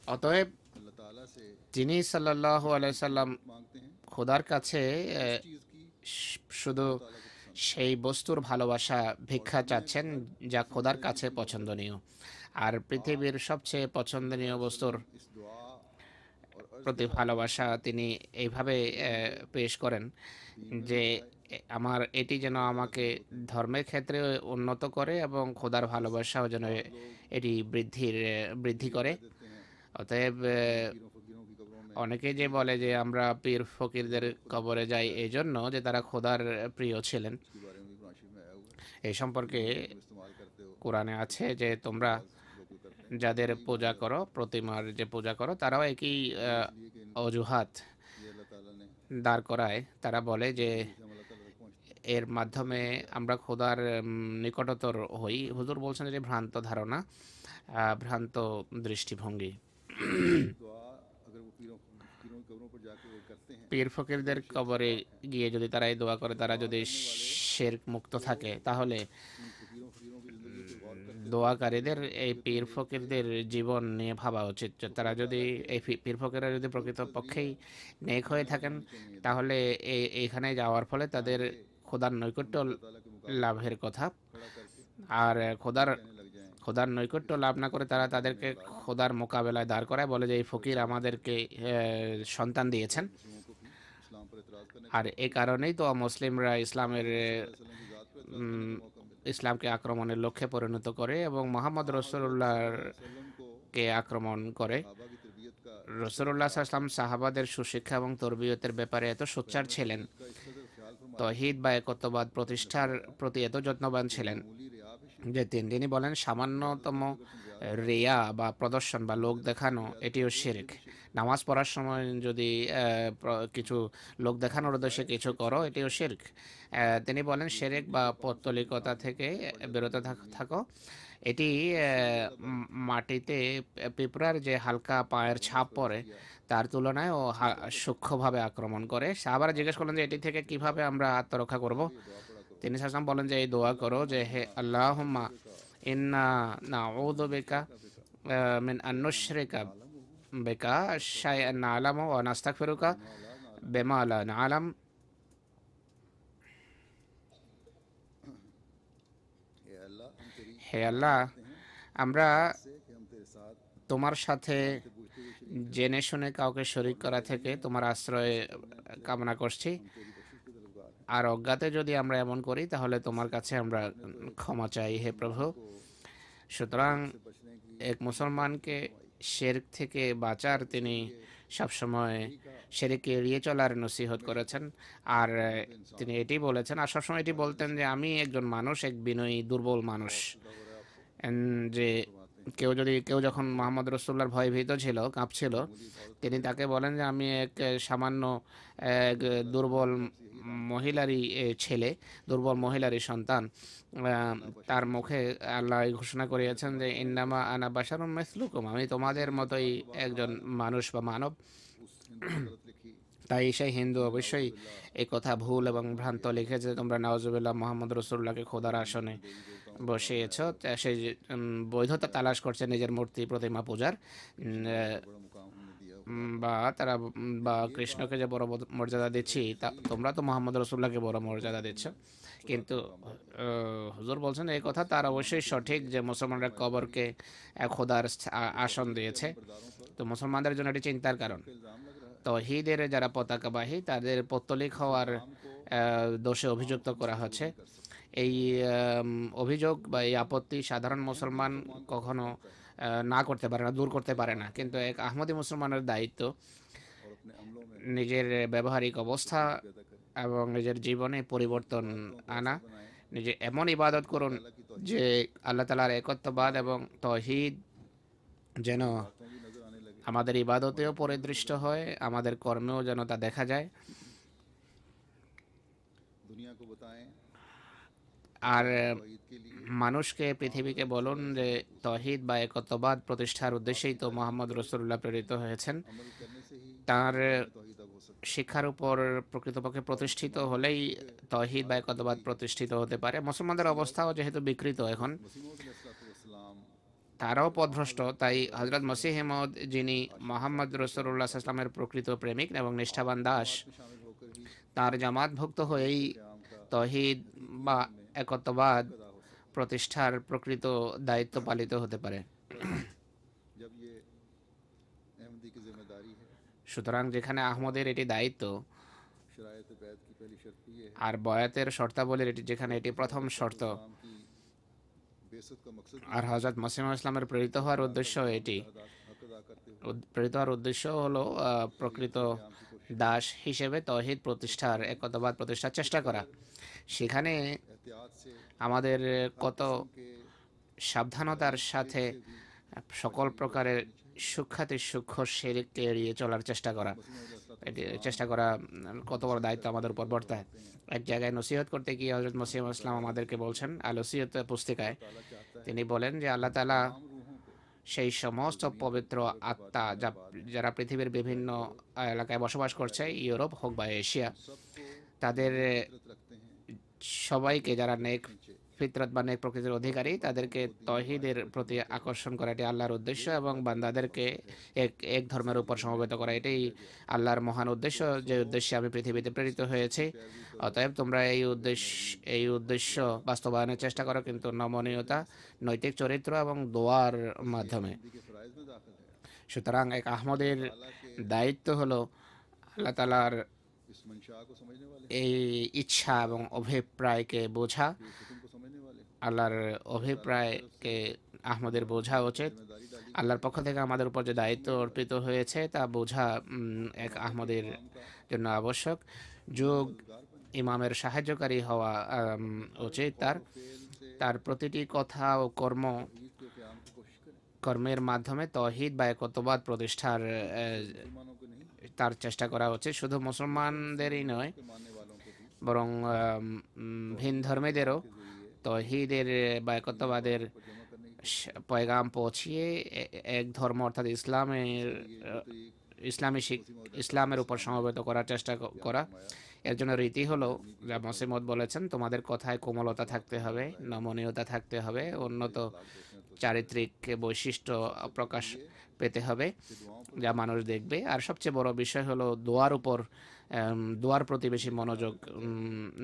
অতএব যিনি সাল্লাল্লাহু আলাইহি সাল্লাম খোদার কাছে শুধু সেই বস্তুর ভালোবাসা ভিক্ষা চাচ্ছেন যা খোদার কাছে পছন্দনীয়, আর পৃথিবীর সবচেয়ে পছন্দনীয় বস্তুর প্রতি ভালোবাসা তিনি এইভাবে পেশ করেন যে আমার এটি যেন আমাকে ধর্মের ক্ষেত্রে উন্নত করে এবং খোদার ভালোবাসাও যেন এটি বৃদ্ধি করে। অতএব অনেকে যে বলে যে আমরা পীর ফকিরদের কবরে যাই এই জন্য যে তারা খোদার প্রিয় ছিলেন, এই সম্পর্কে কোরআনে আছে যে তোমরা যাদের পূজা করো, প্রতিমার যে পূজা করো, তারাও একই অজুহাত দাঁড় করায়। তারা বলে যে এর মাধ্যমে আমরা খোদার নিকটতর হই। হুজুর বলছেন যে ভ্রান্ত ধারণা, ভ্রান্ত দৃষ্টিভঙ্গি। পীর ফকিরদের কবরে গিয়ে যদি তারা এই দোয়া করে, তারা যদি শিরক মুক্ত থাকে, তাহলে দোয়াকারীদের এই পীর ফকিরদের জীবন নিয়ে ভাবা উচিত। তারা যদি এই পীর ফকিররা যদি প্রকৃতপক্ষেই নেক হয়ে থাকেন, তাহলে এইখানে যাওয়ার ফলে তাদের খোদার নৈকট্য লাভের কথা। আর খোদার নৈকট্য লাভ না করে তারা তাদেরকে খোদার মোকাবেলায় দাঁড় করায়, বলে যে এই ফকির আমাদেরকে সন্তান দিয়েছেন। আর এই কারণেই তো মুসলিমরা ইসলামকে আক্রমণের লক্ষ্যে পরিণত করে এবং মোহাম্মদ রসুল্লাহকে আক্রমণ করে। রসুল্লাহ সাল্লাম সাহাবাদের সুশিক্ষা এবং তরবিয়তের ব্যাপারে এত সোচ্চার ছিলেন, তৌহিদ বা একত্ববাদ প্রতিষ্ঠার প্রতি এত যত্নবান ছিলেন যে তিনি বলেন সামান্যতম রিয়া বা প্রদর্শন বা লোক দেখানো এটিও শিরক। নামাজ পড়ার সময় যদি কিছু লোক দেখানোর উদ্দেশ্যে কিছু করো, এটিও শিরক। তিনি বলেন শিরক বা পৌত্তলিকতা থেকে বিরত থাকো। এটি মাটিতে পিঁপড়ার যে হালকা পায়ের ছাপ পড়ে তার তুলনায় ও সূক্ষ্মভাবে আক্রমণ করে। সাহাবারা জিজ্ঞেস করলেন যে এটি থেকে কিভাবে আমরা আত্মরক্ষা করব। তিনি সাল্লাল্লাহু বলেন যে এই দোয়া করো যে হে আল্লাহুম্মা ইন্না নাউযু বিকা মিন আন নুশরিকা বিকা শাইআন না'লামু ওয়া নাস্তাগফিরুকা বিমা লা না'লাম। হে আল্লাহ, আমরা তোমার সাথে জেনে শুনে কাউকে শরীক করা থেকে তোমার আশ্রয় কামনা করছি, আর অজ্ঞাতে যদি আমরা এমন করি তাহলে তোমার কাছে আমরা ক্ষমা চাই হে প্রভু। সুতরাং এক মুসলমানকে শিরক থেকে বাঁচার তিনি সবসময় শিরককে এড়িয়ে চলার নসিহত করেছেন। আর তিনি এটি বলেছেন, আর সবসময় এটি বলতেন যে আমি একজন মানুষ, এক বিনয়ী দুর্বল মানুষ। যে কেউ যখন মোহাম্মদ রসুল্লাহর ভয় ভীত ছিল, কাঁপছিল, তিনি তাকে বলেন যে আমি এক সামান্য এক দুর্বল মহিলারই ছেলে, দুর্বল মহিলারই সন্তান। তার মুখে আল্লাহ ঘোষণা করিয়েছেন যে ইন্নামা আনা বাশারুম মিসলুকুম, আমি তোমাদের মতোই একজন মানুষ বা মানব। তাই সেই হিন্দু অবশ্যই এই কথা ভুল এবং ভ্রান্ত লিখেছে, তোমরা নাউজুবিল্লাহ মোহাম্মদ রসুল্লাহকে খোদার আসনে বসিয়েছ। সেই বৈধতা তালাশ করছে নিজের মূর্তি প্রতিমা পূজার, বা তারা বা কৃষ্ণকে যে বড় মর্যাদা দিচ্ছি, তা তোমরা তো মোহাম্মদ রসুল্লাহকে বড় মর্যাদা দিচ্ছ। কিন্তু হুজুর বলছেন এই কথা তার অবশ্যই সঠিক যে মুসলমানরা কবরকে খোদার আসন দিয়েছে। তো মুসলমানদের জন্য এটি চিন্তার কারণ। তৌহিদের যারা পতাকাবাহী তাদের পৌত্তলিক হওয়ার দোষে অভিযুক্ত করা হচ্ছে। এই অভিযোগ বা এই আপত্তি সাধারণ মুসলমান কখনো না করতে পারে না, দূর করতে পারে না। কিন্তু এক আহমদী মুসলমানের দায়িত্ব নিজের ব্যবহারিক অবস্থা এবং নিজের জীবনে পরিবর্তন আনা। নিজে এমন ইবাদত করুন যে আল্লাহ তাআলার একত্ববাদ এবং তৌহিদ যেন আমাদের ইবাদতেও পরিদৃষ্ট হয়, আমাদের কর্মেও যেন তা দেখা যায়। আর মানুষকে, পৃথিবীকে বলুন যে তৌহিদ বা একত্ববাদ প্রতিষ্ঠার উদ্দেশ্যেই তো মোহাম্মদ রসুল্লাহ প্রেরিত হয়েছেন। তার শিক্ষার উপর প্রকৃতপক্ষে প্রতিষ্ঠিত হলেই তৌহিদ বা একত্ববাদ প্রতিষ্ঠিত হতে পারে। মুসলমানদের অবস্থাও যেহেতু বিকৃত এখন, তারাও পথভ্রষ্ট। তাই হযরত মসিহ মউদ, যিনি মুহাম্মদ রাসূলুল্লাহ সাল্লাল্লাহু আলাইহি ওয়াসাল্লামের প্রকৃত প্রেমিক এবং নিষ্ঠাবান দাস, তার জামাতভুক্ত হয়েই তৌহিদ বা একত্ববাদ প্রতিষ্ঠার প্রকৃত দায়িত্ব পালিত হতে পারে। সুতরাং যেখানে আহমদের এটি দায়িত্ব আর বয়াতের শর্তাবলীর যেখানে এটি প্রথম শর্ত, আর হযরত মসিহ ইসলামের প্রেরিত হওয়ার উদ্দেশ্য এটি, প্রেরিত হওয়ার উদ্দেশ্য হলো প্রকৃত দাস হিসেবে তৌহিদ প্রতিষ্ঠার, একত্ববাদ প্রতিষ্ঠার চেষ্টা করা। সেখানে আমাদের কত সাবধানতার সাথে সকল প্রকারের সূক্ষ্মাতি সূক্ষ্ম শিরককে এড়িয়ে চলার চেষ্টা করা, এটি চেষ্টা করা কত বড় দায়িত্ব আমাদের উপর বর্তায়। এক জায়গায় নসিহত করতে গিয়ে হযরত মসিহ ইসলাম আমাদেরকে বলছেন, আল ওসিয়ত পুস্তিকায় তিনি বলেন যে আল্লাহ তাআলা সেই সমস্ত পবিত্র আত্মা যারা পৃথিবীর বিভিন্ন এলাকায় বসবাস করছে, ইউরোপ হোক বা এশিয়া, তাদের সবাইকে, যারা নেক ফিতরত বা নেক প্রকৃতির অধিকারী, তাদেরকে তৌহিদের প্রতি আকর্ষণ করা এটি আল্লাহর উদ্দেশ্য, এবং বান্দাদেরকে এক ধর্মের উপর সমবেত করা এটাই আল্লাহর মহান উদ্দেশ্য, যে উদ্দেশ্যে আমি পৃথিবীতে প্রেরিত হয়েছি। অতএব তোমরা এই উদ্দেশ্য বাস্তবায়নের চেষ্টা করো, কিন্তু নমনীয়তা, নৈতিক চরিত্র এবং দোয়ার মাধ্যমে। সুতরাং এক আহমদের দায়িত্ব হলো আল্লাহ তাআলার এই ইচ্ছা এবং অভিপ্রায়কে বোঝা। আল্লাহর অভিপ্রায়কে আহমদের বোঝা উচিত। আল্লাহর পক্ষ থেকে আমাদের উপর যে দায়িত্ব অর্পিত হয়েছে তা বোঝা এক আহমদের জন্য আবশ্যক। যুগ ইমামের সাহায্যকারী হওয়া উচিত। তার প্রতিটি কথা ও কর্মের মাধ্যমে তৌহিদ বা একত্ববাদ প্রতিষ্ঠার তার চেষ্টা করা উচিত। শুধু মুসলমানদেরই নয়, বরং ভিন ধর্মীদেরও তৌহিদের বা একত্ববাদের পয়গাম পৌঁছিয়ে এক ধর্ম অর্থাৎ ইসলামের উপর সমবেত করার চেষ্টা করা। এর জন্য রীতি হলো, যা মসিহ মউদ বলেছেন, তোমাদের কথায় কোমলতা থাকতে হবে, নমনীয়তা থাকতে হবে, উন্নত চারিত্রিক বৈশিষ্ট্য প্রকাশ পেতে হবে যা মানুষ দেখবে। আর সবচেয়ে বড় বিষয় হলো দোয়ার প্রতি বেশি মনোযোগ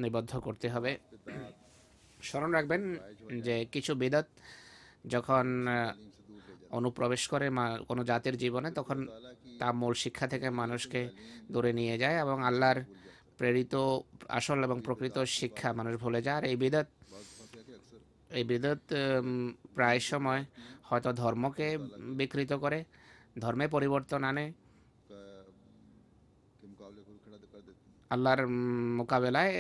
নিবদ্ধ করতে হবে। স্মরণ রাখবেন যে কিছু বিদআত যখন অনুপ্রবেশ করে কোনো জাতির জীবনে, তখন তা মূল শিক্ষা থেকে মানুষকে দূরে নিয়ে যায় এবং আল্লাহর প্রেরিত আসল এবং প্রকৃত শিক্ষা মানুষ ভুলে যায়। আর এই বিদআত প্রায় সময় হয়তো ধর্মকে বিকৃত করে, ধর্মে পরিবর্তন আনে, আল্লাহর মোকাবেলায়,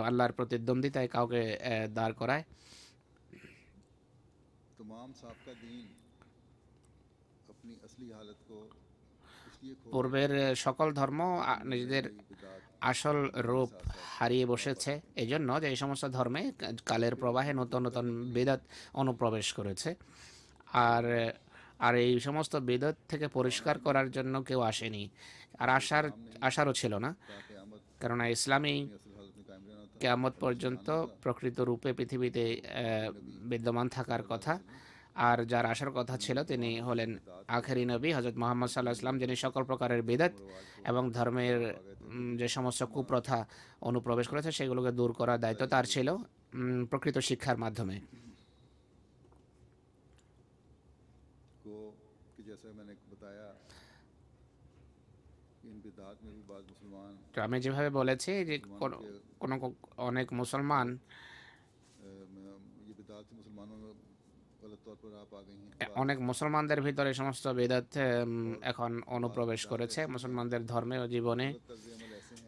আল্লাহর প্রতিদ্বন্দ্বিতায় কাউকে দাঁড় করায়। পূর্বের সকল ধর্ম নিজেদের আসল রূপ হারিয়ে বসেছে, এই জন্য যে এই সমস্ত ধর্মে কালের প্রবাহে নতুন নতুন বিদআত অনুপ্রবেশ করেছে। আর এই সমস্ত বিদআত থেকে পরিষ্কার করার জন্য কেউ আসেনি, আর আসারও ছিল না, কেননা ইসলামই কিয়ামত পর্যন্ত প্রকৃত রূপে পৃথিবীতে বিদ্যমান থাকার কথা। আর যার আসার কথা ছিল তিনি হলেন আখেরি নবী হযরত মুহাম্মদ সাল্লাল্লাহু আলাইহি ওয়াসাল্লাম, যিনি সকল প্রকারের বিদআত এবং ধর্মের যে সমস্ত কুপ্রথা অনুপ্রবেশ করেছে সেগুলোকে দূর করার দায়িত্ব তার ছিল প্রকৃত শিক্ষার মাধ্যমে। তো আমি যেভাবে বলেছি যে অনেক মুসলমান মুসলমানদের ভিতরে সমস্ত বিদআত এখন অনুপ্রবেশ করেছে। মুসলমানদের ধর্মে ও জীবনে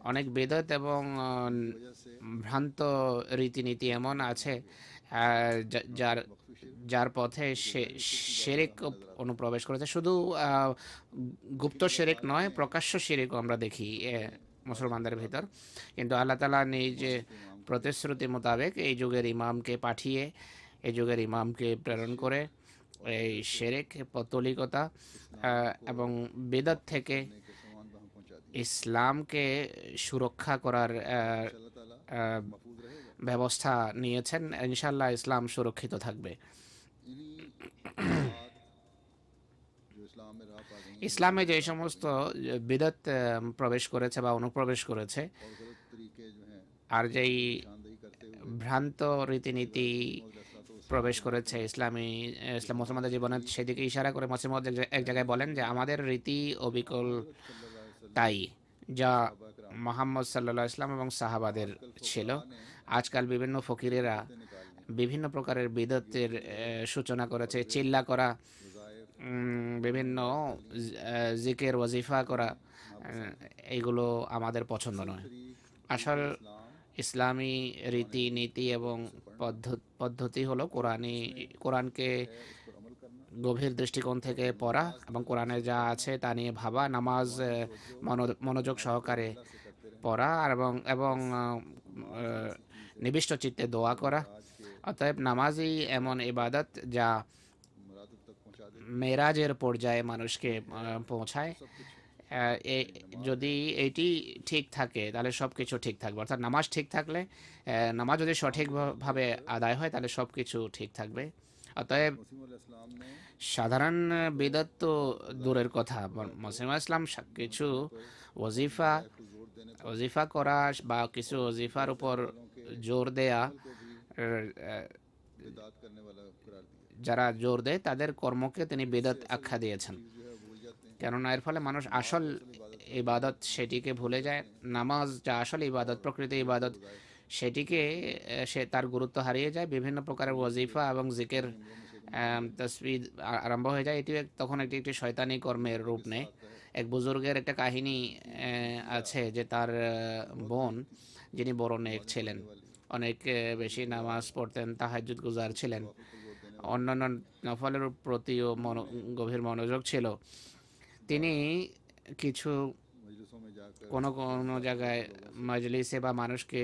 অনেক বিদআত এবং ভ্রান্ত রীতিনীতি এমন আছে যার পথে শিরক অনুপ্রবেশ করেছে। শুধু গুপ্ত শিরক নয়, প্রকাশ্য শিরকও আমরা দেখি মুসলমানদের ভিতর। কিন্তু আল্লাহ তাআলা নিজ প্রতিশ্রুতি মোতাবেক এই যুগের ইমামকে প্রেরণ করে এই শিরক, পৌত্তলিকতা এবং বিদআত থেকে ইসলামকে সুরক্ষা করার ব্যবস্থা নিয়েছেন। ইনশাআল্লাহ ইসলাম সুরক্ষিত থাকবে। ইসলামে যে সমস্ত বিদত প্রবেশ করেছে বা অনুপ্রবেশ করেছে, আর যেই ভ্রান্ত রীতিনীতি প্রবেশ করেছে ইসলাম মুসলমানদের জীবনে, সেদিকে ইশারা করে মসিহ মউদ এক জায়গায় বলেন যে আমাদের রীতি অবিকল তাই, যা মোহাম্মদ সাল্লাল্লাহু আলাইহি ইসলাম এবং সাহাবাদের ছিল। আজকাল বিভিন্ন ফকিরেরা বিভিন্ন প্রকারের বিদতের সূচনা করেছে, চিল্লা করা, বিভিন্ন জিকের ওয়াজিফা করা, এইগুলো আমাদের পছন্দ নয়। আসল ইসলামী রীতি নীতি এবং পদ্ধতি হলো কোরআনকে গভীর দৃষ্টিকোণ থেকে পড়া এবং কোরআনে যা আছে তা নিয়ে ভাবা, নামাজ মনোযোগ সহকারে পড়া এবং নিবিষ্ট চিত্তে দোয়া করা। অতএব নামাজই এমন ইবাদত যা মেরাজের পর্যায়ে মানুষকে পৌঁছায়। যদি এটি ঠিক থাকে তাহলে সব কিছু ঠিক থাকবে, অর্থাৎ নামাজ ঠিক থাকলে, নামাজ যদি সঠিকভাবে আদায় হয় তাহলে সব কিছু ঠিক থাকবে। অতএব সাধারণ বিদত তো দূরের কথা, মসিহ ইসলাম কিছু ওজিফা করা বা কিছু ওজিফার উপর জোর দেয়া, যারা জোর দেয় তাদের কর্মকে তিনি বিদত আখ্যা দিয়েছেন। কেননা এর ফলে মানুষ আসল ইবাদত সেটিকে ভুলে যায়। নামাজ যা আসল ইবাদত, প্রকৃত ইবাদত, সেটিকে সে তার গুরুত্ব হারিয়ে যায়। বিভিন্ন প্রকারের ওয়াজিফা এবং জিকের তসবিহ আরম্ভ হয়ে যায়। এটি তখন একটি শয়তানি কর্মের রূপ নেয়। এক বুজুর্গের একটা কাহিনী আছে যে তার বোন, যিনি বড় নেক ছিলেন, অনেক বেশি নামাজ পড়তেন, তাহাজ্জুদ গুজার ছিলেন, অন্যান্য নফলের প্রতিও গভীর মনোযোগ ছিল। তিনি কিছু কোনো জায়গায় মজলিসে বা মানুষকে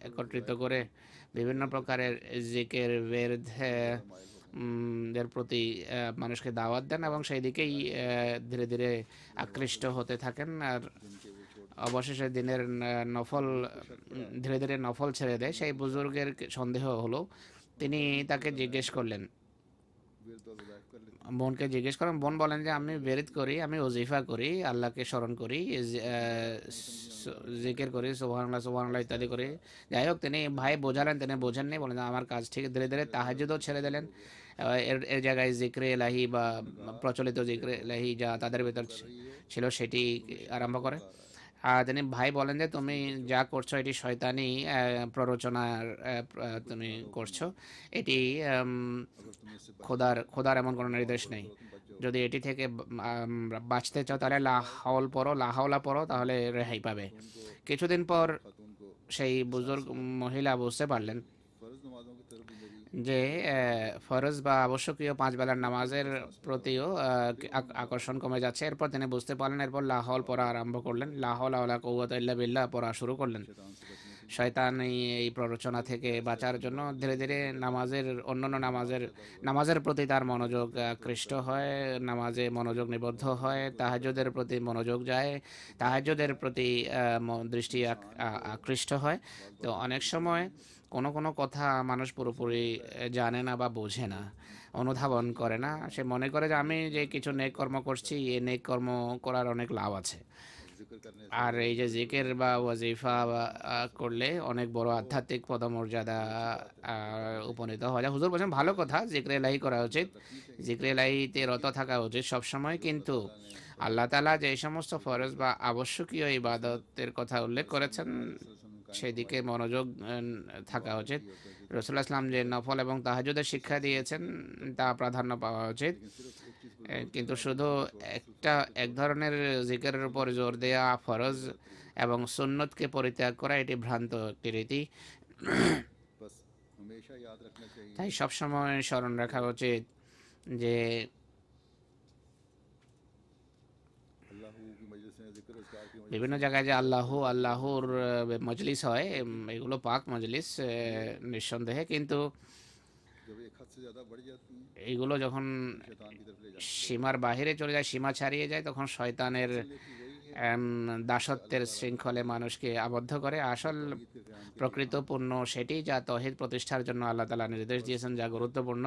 একত্রিত করে বিভিন্ন প্রকারের জিকের দের প্রতি মানুষকে দাওয়াত দেন এবং সেই দিকেই ধীরে ধীরে আকৃষ্ট হতে থাকেন। আর অবশেষে দিনের নফল ধীরে ধীরে নফল ছেড়ে দেয়। সেই বুজুর্গের সন্দেহ হলো, তিনি তাকে জিজ্ঞেস করলেন, বোনকে জিজ্ঞেস করেন। বোন বলেন যে আমি বেরিত করি, আমি ওজিফা করি, আল্লাহকে স্মরণ করি, জিকির করি, সুবহানাল্লাহ সুবহানাল্লাহ ইত্যাদি করি। যাই হোক, তিনি ভাই বোঝালেন, তিনি বোঝেননি, বলেন আমার কাজ ঠিক। ধীরে ধীরে তাহাজ্জুদও ছেড়ে দিলেন। এর জায়গায় জিক্রে এলাহি বা প্রচলিত জিক্রে এলাহি যা তাদের ভিতর ছিল সেটি আরম্ভ করে। তিনি ভাই বলেন যে তুমি যা করছো এটি শয়তানি প্ররোচনার তুমি করছো, এটি খোদার এমন কোনো নির্দেশ নেই। যদি এটি থেকে বাঁচতে চাও তাহলে লা হাওলা পড়ো, তাহলে রেহাই পাবে। কিছুদিন পর সেই বুজুর্গ মহিলা বুঝতে পারলেন যে ফরজ বা আবশ্যকীয় 5 বেলার নামাজের প্রতিও আকর্ষণ কমে যাচ্ছে। এরপর তিনি বুঝতে পারলেন, এরপর লা হাওল পড়া আরম্ভ করলেন, লা হাওলা ওয়ালা কুওয়াতা ইল্লা বিল্লাহ পড়া শুরু করলেন। শয়তান এই প্ররোচনা থেকে বাঁচার জন্য ধীরে ধীরে অন্যান্য নামাজের প্রতি তার মনোযোগ আকৃষ্ট হয়, নামাজে মনোযোগ নিবদ্ধ হয়, তাহাজ্জুদের প্রতি মনোযোগ যায়, তাহাজ্জুদের প্রতি দৃষ্টি আকৃষ্ট হয়। তো অনেক সময় কোনো কথা মানুষ পুরোপুরি জানে না বা বোঝে না, অনুধাবন করে না। সে মনে করে যে আমি যে কিছু নেক কর্ম করছি, এই নেক কর্ম করার অনেক লাভ আছে। আর এই যে জিকির বা ওয়াজিফা করলে অনেক বড় আধ্যাত্মিক পদমর্যাদা উপনীত হওয়া যায়। হুজুর বলছেন ভালো কথা, জিক্রে এলাহি করা উচিত, জিক্রে এলাহিতে রত থাকা উচিত সবসময়। কিন্তু আল্লাহ তাআলা যে সমস্ত ফরজ বা আবশ্যকীয় ইবাদতের কথা উল্লেখ করেছেন সেদিকে মনোযোগ থাকা উচিত। রাসূলুল্লাহ সাল্লাল্লাহু আলাইহি ওয়াসাল্লাম যে নফল এবং তাহাজ্জুদের শিক্ষা দিয়েছেন তা প্রাধান্য পাওয়া উচিত। কিন্তু শুধু এক ধরনের জিকিরের উপর জোর দেয়া, ফরজ এবং সুন্নতকে পরিত্যাগ করা, এটি ভ্রান্ত একটি রীতি। তাই সবসময় স্মরণ রাখা উচিত যে বিভিন্ন জায়গায় যে আল্লাহর মজলিস হয়, এগুলো পাক মজলিস নিঃসন্দেহে, কিন্তু এইগুলো যখন সীমার বাহিরে চলে যায়, সীমা ছাড়িয়ে যায়, তখন শয়তানের দাসত্বের শৃঙ্খলে মানুষকে আবদ্ধ করে। আসল প্রকৃত পুণ্য সেটি যা তৌহিদ প্রতিষ্ঠার জন্য আল্লাহ তাআলা নির্দেশ দিয়েছেন, যা গুরুত্বপূর্ণ।